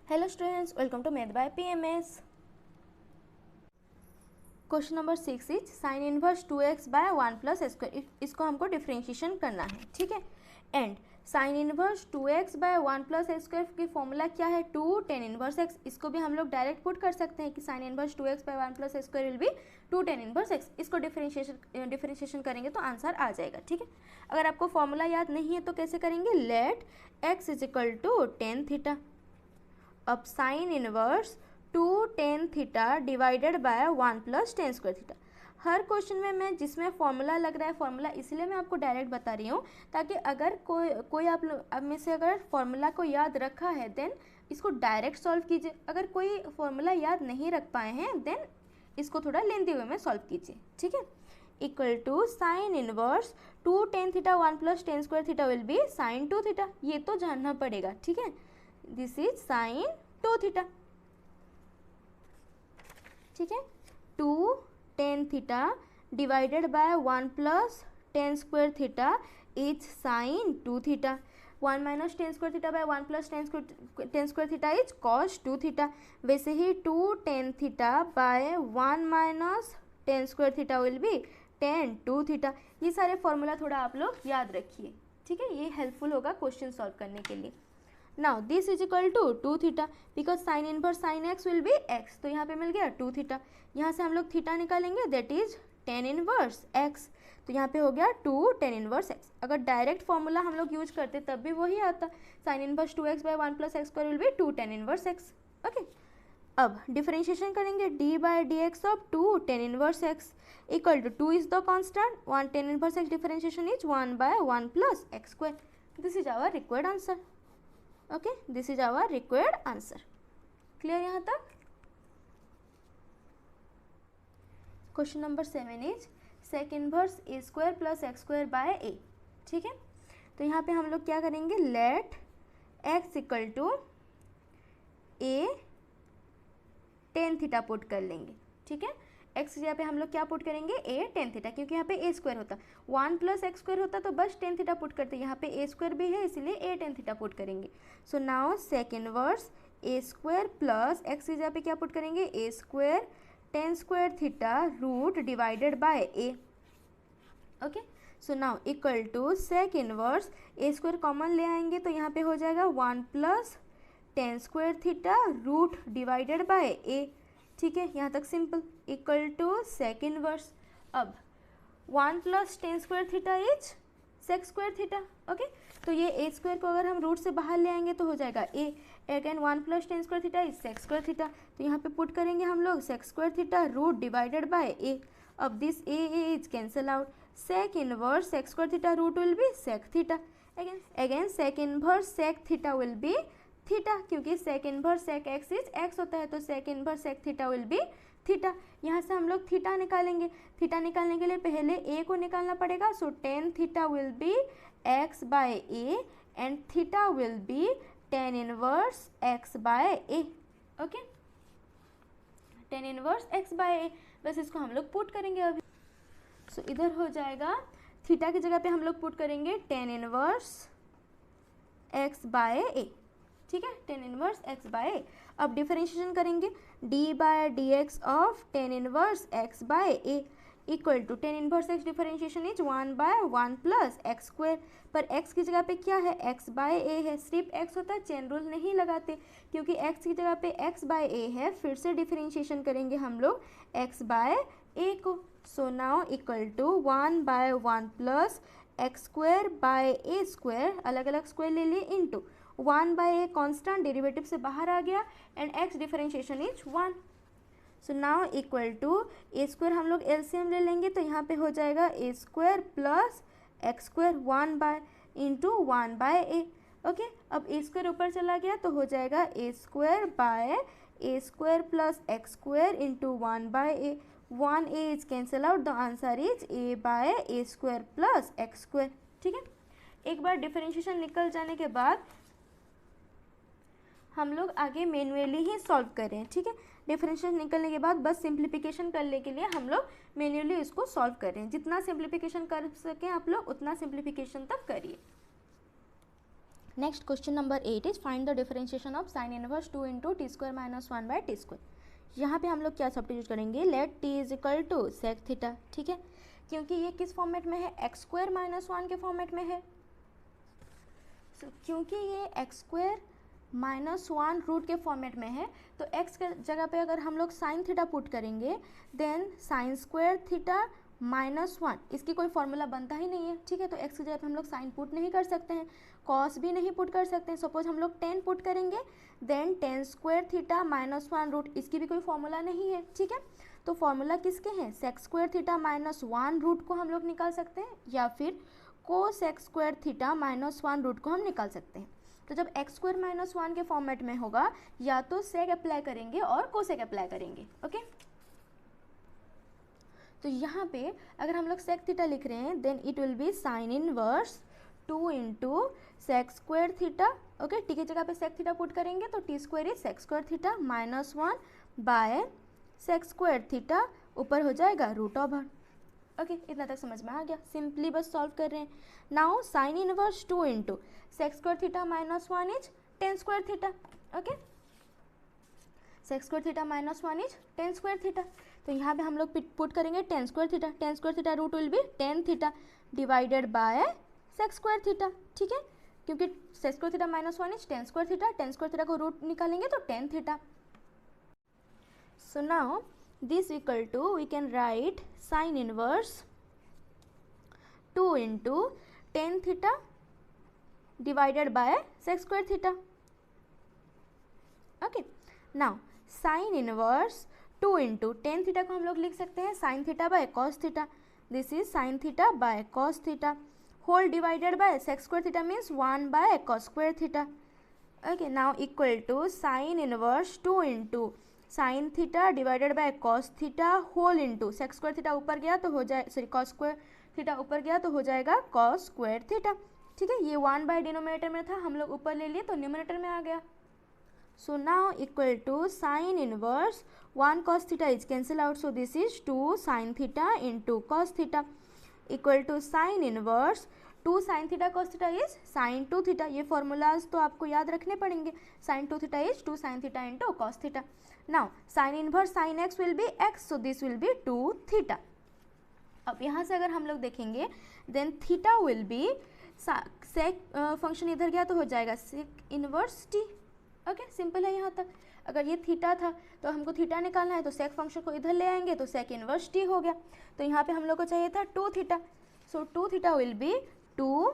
Hello students, welcome to math by PMS. Question number 6 is sine inverse 2x by 1 plus square. इसको हमको differentiation करना है, ठीक है। And sine inverse 2x by 1 plus square की formula क्या है? 2 tan इनवर्स x। इसको भी हम लोग डायरेक्ट पुट कर सकते हैं कि sine inverse 2x by 1 plus square will be 2 tan inverse x। इसको डिफरेंशिएशन करेंगे तो आंसर आ जाएगा, ठीक है। अगर आपको फॉर्मूला याद नहीं है तो कैसे करेंगे? Let x is equal to tan theta. अब sine inverse 2 tan theta divided by 1 plus tan square theta. हर क्वेश्चन में मैं जिसमें फॉर्मूला लग रहा है, फॉर्मूला इसलिए मैं आपको डायरेक्ट बता रही हूँ ताकि अगर कोई आप लोग में से अगर फॉर्मूला को याद रखा है देन इसको डायरेक्ट सॉल्व कीजिए। अगर कोई फॉर्मूला याद नहीं रख पाए हैं देन इसको थोड़ा लेंथी वे में सॉल्व कीजिए, ठीक है। Equal to sine inverse 2 tan theta 1 plus tan square theta will be sine 2 theta. ये तो जानना पड़ेगा, ठीक है। दिस इज साइन 2 थीटा, ठीक है। 2 tan theta divided by 1 plus tan square theta is sine 2 theta. 1 minus tan square theta by 1 plus tan square theta is cos 2 theta. वैसे ही 2 tan theta by 1 minus tan square theta will be tan 2 theta. ये सारे formula थोड़ा आप लोग याद रखिए, ठीक है। ये हेल्पफुल होगा क्वेश्चन सॉल्व करने के लिए। Now this is equal to 2 theta because sine inverse sine x will be x. तो यहाँ पे मिल गया 2 थीटा। यहाँ से हम लोग थीटा निकालेंगे that is tan inverse x. तो यहाँ पे हो गया 2 tan इनवर्स एक्स। अगर डायरेक्ट फॉर्मूला हम लोग यूज करते तब भी वही आता, sine inverse 2x by 1 plus x square will be 2 tan inverse x, okay. अब डिफरेंशिएशन करेंगे d by d x of 2 tan inverse x equal to 2 is the constant, 1 tan inverse x differentiation is 1 by 1 plus x square. This is our required answer, okay. This is our required answer. Clear यहाँ तक? Question number 7 is sec inverse a square plus x square by a, ठीक है। तो यहाँ पे हम लोग क्या करेंगे? Let x equal to a tan theta put कर लेंगे, ठीक है। एक्स यहाँ पे हम लोग क्या पुट करेंगे? ए tan थीटा, क्योंकि यहाँ पे ए स्क्वायर होता, 1 प्लस एक्स स्क्वायर होता तो बस tan थीटा पुट करते। यहाँ पे ए स्क्वायर भी है इसलिए ए tan थीटा पुट करेंगे। So now sec inverse a square plus x यहाँ पे क्या पुट करेंगे? A square tan square theta root divided by a, okay. So now equal to sec inverse a square common ले आएंगे तो यहाँ पे हो जाएगा 1 plus tan square theta root divided by a, ठीक है। यहाँ तक simple. Equal to sec inverse, अब 1 plus tan square theta is sec square theta, okay. तो ये ए स्क्वायर को अगर हम रूट से बाहर ले आएंगे तो हो जाएगा a. Again 1 plus tan square theta is sec square theta. तो यहाँ पे पुट करेंगे हम लोग sec square theta root divided by a. अब this a is cancel out. Sec inverse sec square theta root will be sec theta. Again sec inverse sec theta will be theta, क्योंकि sec inverse sec x is x होता है तो sec inverse sec theta will be theta. यहाँ से हम लोग theta निकालेंगे। Theta निकालने के लिए पहले ए को निकालना पड़ेगा। So tan theta will be x by a and theta will be tan inverse x by a, okay. tan inverse x by a, बस इसको हम लोग पुट करेंगे अभी। सो इधर हो जाएगा थीटा की जगह पे हम लोग पुट करेंगे tan inverse x by a, ठीक है। tan inverse x by a. अब डिफरेंशिएशन करेंगे d by d x of tan inverse x by a equal to tan inverse x differentiation is 1 by 1 plus x square. पर x की जगह पे क्या है? x बाय ए है। सिर्फ x होता है, चेन रूल नहीं लगाते क्योंकि x की जगह पे x बाय ए है। फिर से डिफरेंशिएशन करेंगे हम लोग x बाय ए को। So now equal to 1 by 1 plus x square by a square, अलग अलग स्क्वायर ले लिए, into 1 by a constant derivative से बाहर आ गया and x differentiation is 1। So now equal to a square हम लोग एलसीएम ले लेंगे तो यहाँ पे हो जाएगा a square plus x square 1 by into 1 by a, okay. अब ए स्क्वायर ऊपर चला गया तो हो जाएगा a square by a square plus x square into 1 by a. 1 a is cancel out, the answer is a by a square plus x square, ठीक है। एक बार डिफरेंशिएशन निकल जाने के बाद हम लोग आगे मैन्युअली ही सॉल्व करें, ठीक है। डिफरेंशिएशन निकलने के बाद बस सिंप्लीफिकेशन करने के लिए हम लोग मैन्युअली इसको सॉल्व करें। जितना सिंप्लीफिकेशन कर सकें आप लोग उतना सिंप्लीफिकेशन तक करिए। Next question number 8 is find the differentiation of sine inverse 2 into t square minus 1 by t square. यहाँ पे हम लोग क्या सब्स्टिट्यूट करेंगे, let t is equal to sec theta, ठीक है, क्योंकि ये किस फॉर्मेट में है, एक्स स्क्वायर माइनस 1 के फॉर्मेट में है। क्योंकि ये एक्स स्क्वायर माइनस 1 रूट के फॉर्मेट में है, तो एक्स के जगह पे अगर हम लोग साइन थीटा पुट करेंगे then sine square theta minus 1, इसकी कोई फॉर्मूला बनता ही नहीं है, ठीक है। तो एक्स की जगह पे हम लोग साइन पुट नहीं कर सकते हैं, कॉस भी नहीं पुट कर सकते हैं। सपोज हम लोग 10 पुट करेंगे then 10 square theta minus 1 root, इसकी भी कोई फॉर्मूला नहीं है, ठीक है। तो फॉर्मूला किसके हैं, sec square theta minus 1 root को हम लोग निकाल सकते हैं, या फिर cosec square theta minus 1 root को हम निकाल सकते हैं। तो जब एक्स स्क्वायर माइनस 1 के फॉर्मेट में होगा या तो सेक अप्लाई करेंगे और कोसेक अप्लाई करेंगे, ओके। तो यहाँ पे अगर हम लोग सेक थीटा लिख रहे हैं then it will be sine inverse 2 into sec square theta, okay. T की जगह पे सेक थीटा पुट करेंगे तो t square is sec square theta minus 1 by sec square theta, ऊपर हो जाएगा रूट ओवर, ओके। इतना तक समझ में आ गया, सिंपली बस सॉल्व कर रहे हैं। Now sine inverse 2 into sec square theta minus 1 is tan square theta, okay. Sec square theta minus 1 is tan square theta, तो यहाँ पे हम लोग पुट करेंगे tan square theta, tan square theta root will be tan theta divided by sec square theta, ठीक है, क्योंकि sec square theta minus 1 is tan square theta, tan square theta को रूट निकालेंगे तो tan theta. So now this equal to we can write sin inverse 2 into tan theta divided by sec square theta, okay। now sin inverse 2 into tan theta को हम लोग लिख सकते हैं sin theta by cos theta, this is sin theta by cos theta whole divided by sec square theta means 1 by cos square theta, okay। now equal to sin inverse 2 into sine theta divided by cos theta whole into sec square theta ऊपर गया तो हो जाए, sorry cos square theta ऊपर गया तो हो जाएगा कॉस स्क्वायर थीटा, ठीक है। ये 1 बाय डिनोमिनेटर में था, हम लोग ऊपर ले लिए तो न्यूमिनेटर में आ गया। So now equal to sine inverse 1 cos theta is cancel out, so this is 2 sine theta into cos theta equal to sine inverse 2 sine theta cos theta is sine 2 theta. ये formulas तो आपको याद रखने पड़ेंगे, sine 2 theta is 2 sine theta into cos theta. Now sine inverse sine x will be x, so this will be 2 theta. अब यहाँ से अगर हम लोग देखेंगे then theta will be sec function इधर गया तो हो जाएगा sec inverse t, okay. Simple है यहाँ तक। अगर ये थीटा था तो हमको थीटा निकालना है तो सेक फंक्शन को इधर ले आएंगे तो सेक इनवर्स टी हो गया। तो यहाँ पे हम लोग को चाहिए था 2 theta, so 2 theta will be 2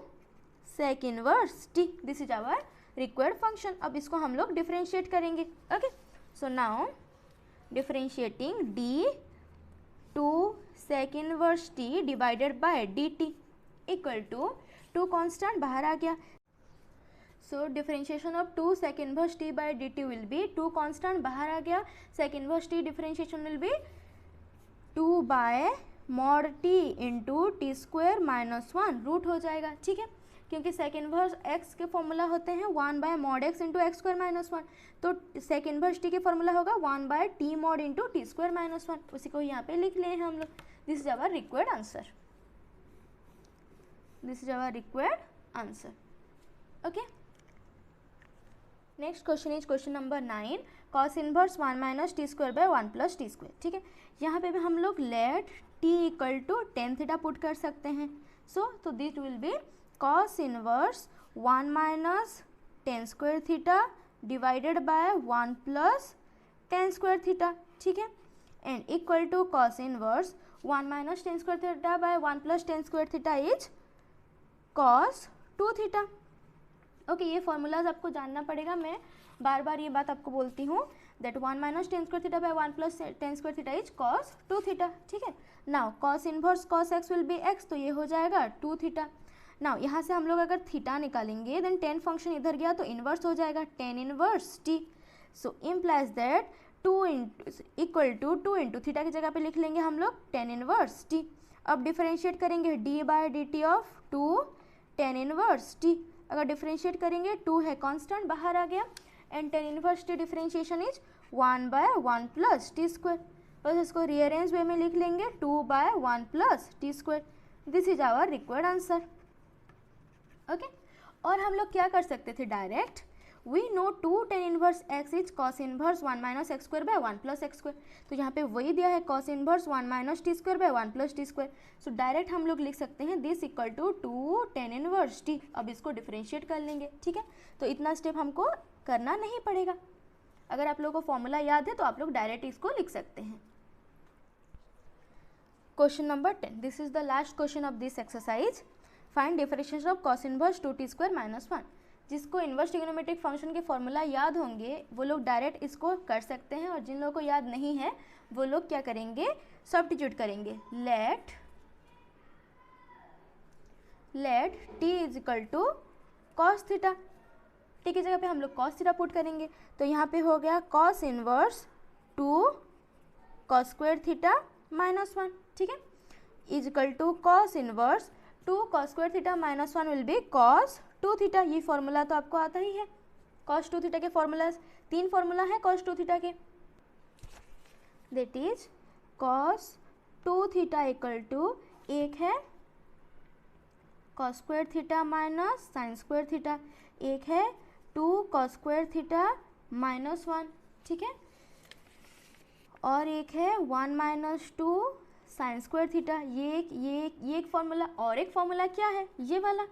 sec inverse t, this is our required function. अब इसको हम लोग डिफरेंशिएट करेंगे, okay. So now differentiating d 2 sec inverse t divided by d t equal to 2 constant बाहर आ गया, so differentiation of 2 sec inverse t by d t will be 2 constant बाहर आ गया, sec inverse t differentiation will be 2 bye mod t into t square minus 1 root हो जाएगा, ठीक है, क्योंकि सेक इनवर्स एक्स के फॉर्मूला होते हैं 1 by mod x into x square minus 1, तो सेक इनवर्स टी के फॉर्मूला होगा 1 by t mod into t square minus 1, उसी को यहाँ पे लिख लिए हैं हम लोग। This is our required answer, this is our required answer, okay. Next question is question number 9, cos inverse 1 minus t square by 1 plus t square, ठीक है। यहाँ पे भी हम लोग let t equal to tan theta put कर सकते हैं, सो तो this will be cos inverse 1 minus tan square theta divided by 1 plus tan square theta, ठीक है, and equal to cos inverse 1 minus tan square theta by 1 plus tan square theta is cos 2 theta, okay. ये formulas आपको जानना पड़ेगा, मैं बार बार ये बात आपको बोलती हूँ that 1 minus tan square theta by 1 plus tan square theta is cos 2 theta, ठीक है। Now cos inverse cos x will be x, तो ये हो जाएगा 2 थीटा। नाउ यहाँ से हम लोग अगर थीटा निकालेंगे देन टेन फंक्शन इधर गया तो इनवर्स हो जाएगा tan inverse t, so implies that 2 equal to 2 into theta की जगह पे लिख लेंगे हम लोग टेन इनवर्स टी। अब डिफरेंशिएट करेंगे d by d t of 2 tan inverse t, अगर डिफरेंशिएट करेंगे 2 है कांस्टेंट बाहर आ गया, and tan inverse t differentiation is 1 by 1 plus t square, बस इसको रीअरेंज वे में लिख लेंगे 2 by 1 plus t square, this is our required answer, okay. और हम लोग क्या कर सकते थे direct, we know 2 tan inverse x is cos inverse 1 minus x square by 1 plus x square, तो यहाँ पे वही दिया है cos inverse 1 minus t square by 1 plus t square, so direct हम लोग लिख सकते हैं this equal to 2 tan inverse t. अब इसको डिफरेंशिएट कर लेंगे, ठीक है, तो इतना स्टेप हमको करना नहीं पड़ेगा। अगर आप लोगों को फॉर्मूला याद है तो आप लोग डायरेक्ट इसको लिख सकते हैं। Question number 10, this is the last question of this exercise, find differentiation of cos inverse 2t square minus 1। जिसको इन्वर्स ट्रिग्नोमेट्रिक फंक्शन के फॉर्मूला याद होंगे वो लोग डायरेक्ट इसको कर सकते हैं, और जिन लोगों को याद नहीं है वो लोग क्या करेंगे, सब्स्टिट्यूट करेंगे। Let t is equal to cos theta, t की जगह पे हम लोग कॉस थीटा पुट करेंगे, तो यहाँ पे हो गया cos inverse 2 cos square theta minus 1, ठीक है, is equal to cos inverse 2 cos square theta minus 1 will be cos 2 theta. ये फॉर्मूला तो आपको आता ही है, कॉस 2 थीटा के फॉर्मूला 3 फॉर्मूला है कॉस 2 थीटा के, that is cos 2 theta equal to, एक है cos square theta minus sine square theta, एक है 2 कॉस स्क्वायर थीटा माइनस 1, ठीक है, और एक है 1 माइनस 2 साइन स्क्वायर थीटा। ये एक फॉर्मूला, और एक फॉर्मूला क्या है, ये वाला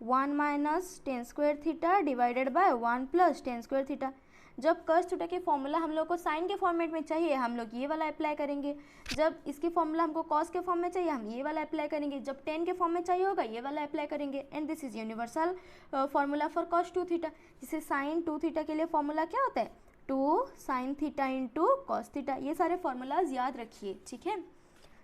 1 minus tan square theta divided by 1 plus tan square theta. जब कॉस थीटा के फॉर्मूला हम लोग को साइन के फॉर्मेट में चाहिए हम लोग ये वाला अप्लाई करेंगे, जब इसके फॉर्मूला हमको कॉस के फॉर्म में चाहिए हम ये वाला अप्लाई करेंगे, जब टेन के फॉर्म में चाहिए होगा ये वाला अप्लाई करेंगे। And this is universal formula for cos 2 theta, जिसे साइन 2 थीटा के लिए फॉर्मूला क्या होता है, 2 sine theta into cos theta. ये सारे फॉर्मूलाज याद रखिए, ठीक है।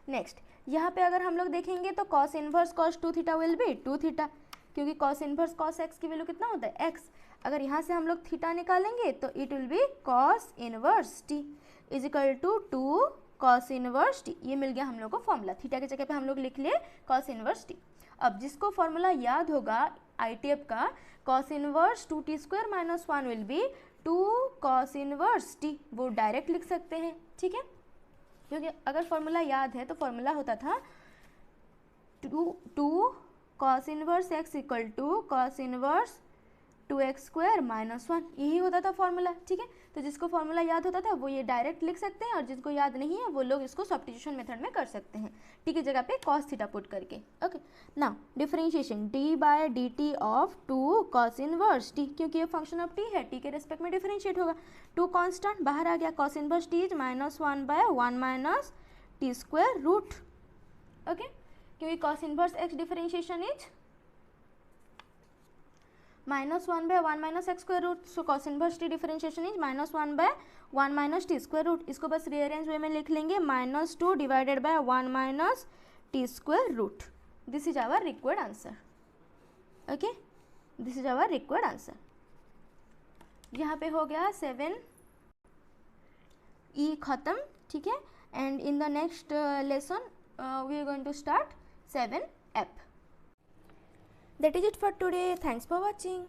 नेक्स्ट यहाँ पे अगर हम लोग देखेंगे तो cos inverse cos 2 theta will be 2 theta, क्योंकि कॉस इनवर्स कॉस एक्स की वैल्यू कितना होता है x, अगर यहाँ से हम लोग थीटा निकालेंगे तो it will be cos inverse t is equal to 2 cos inverse t। ये मिल गया हम लोग को फॉर्मूला, थीटा की जगह पे हम लोग लिख लिए कॉस इनवर्स t। अब जिसको फॉर्मूला याद होगा ITF का, cos inverse 2t square minus 1 will be 2 cos inverse t, वो डायरेक्ट लिख सकते हैं, ठीक है, क्योंकि अगर फॉर्मूला याद है तो फॉर्मूला होता था 2 cos inverse x equal to cos inverse 2x square minus 1, यही होता था फॉर्मूला, ठीक है। तो जिसको फॉर्मूला याद होता था वो ये डायरेक्ट लिख सकते हैं, और जिसको याद नहीं है वो लोग इसको सब्स्टिट्यूशन मेथड में कर सकते हैं, टी की जगह पे कॉस थीटा पुट करके। Okay, now differentiation d by d t of 2 cos inverse t, क्योंकि ये फंक्शन ऑफ टी है, टी के रेस्पेक्ट में डिफरेंशिएट होगा। 2 कॉन्स्टेंट बाहर आ गया, cos inverse t is minus 1 by 1 minus t square root, okay, क्योंकि cos inverse x differentiation is -1 by 1 minus x square root, so cos inverse t differentiation is -1 by 1 minus t square root। इसको बस rearrange वे में लिख लेंगे, -2 divided by 1 minus t square root। This is our required answer, okay, this is our required answer। यहाँ पे हो गया 7E खत्म, ठीक है, and in the next lesson we are going to start 7F। That is it for today. Thanks for watching.